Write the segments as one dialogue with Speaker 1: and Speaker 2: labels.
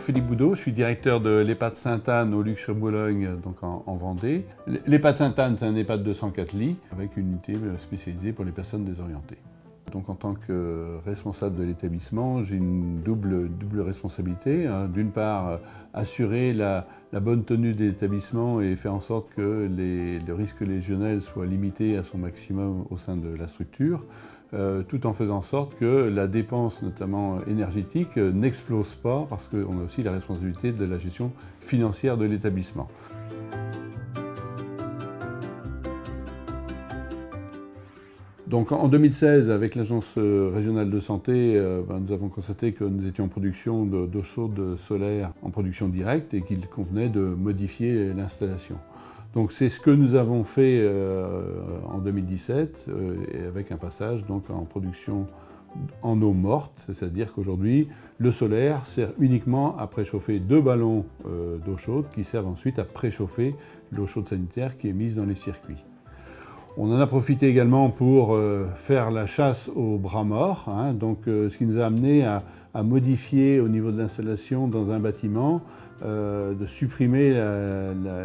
Speaker 1: Philippe Boudot, je suis directeur de l'EHPAD Sainte-Anne au Luc-sur-Boulogne, donc en Vendée. L'EHPAD Sainte-Anne, c'est un EHPAD de 104 lits avec une unité spécialisée pour les personnes désorientées. Donc en tant que responsable de l'établissement, j'ai une double responsabilité. D'une part, assurer la bonne tenue de l'établissement et faire en sorte que le risque légionnel soit limité à son maximum au sein de la structure, tout en faisant en sorte que la dépense, notamment énergétique, n'explose pas, parce qu'on a aussi la responsabilité de la gestion financière de l'établissement. Donc en 2016, avec l'Agence régionale de santé, nous avons constaté que nous étions en production d'eau chaude solaire en production directe et qu'il convenait de modifier l'installation. Donc c'est ce que nous avons fait en 2017, et avec un passage donc, en production en eau morte, c'est-à-dire qu'aujourd'hui, le solaire sert uniquement à préchauffer 2 ballons d'eau chaude qui servent ensuite à préchauffer l'eau chaude sanitaire qui est mise dans les circuits. On en a profité également pour faire la chasse aux bras morts, ce qui nous a amené à modifier au niveau de l'installation dans un bâtiment, de supprimer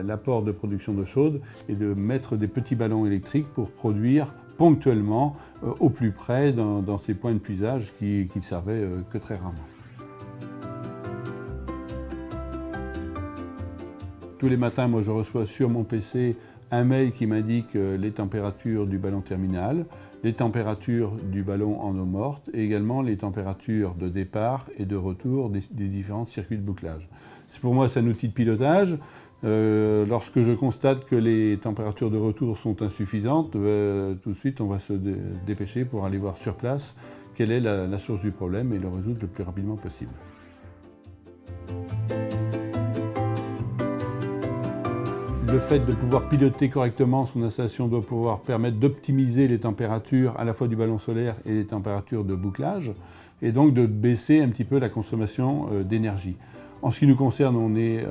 Speaker 1: l'apport de production d'eau chaude et de mettre des petits ballons électriques pour produire ponctuellement au plus près dans ces points de puisage qui ne servaient que très rarement. Tous les matins, moi, je reçois sur mon PC un mail qui m'indique les températures du ballon terminal, les températures du ballon en eau morte et également les températures de départ et de retour des différents circuits de bouclage. Pour moi, c'est un outil de pilotage. Lorsque je constate que les températures de retour sont insuffisantes, tout de suite on va se dépêcher pour aller voir sur place quelle est la source du problème et le résoudre le plus rapidement possible. Le fait de pouvoir piloter correctement son installation doit pouvoir permettre d'optimiser les températures à la fois du ballon solaire et les températures de bouclage, et donc de baisser un petit peu la consommation d'énergie. En ce qui nous concerne, on est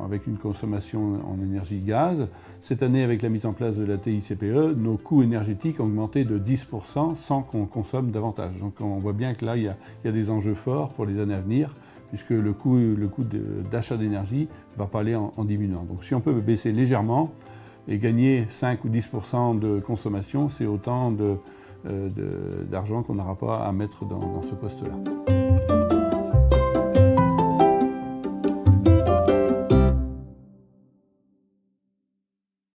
Speaker 1: avec une consommation en énergie gaz. Cette année, avec la mise en place de la TICPE, nos coûts énergétiques ont augmenté de 10% sans qu'on consomme davantage. Donc on voit bien que là, il y a des enjeux forts pour les années à venir, puisque le coût d'achat d'énergie ne va pas aller en diminuant. Donc si on peut baisser légèrement et gagner 5 ou 10% de consommation, c'est autant d'argent qu'on n'aura pas à mettre dans ce poste-là.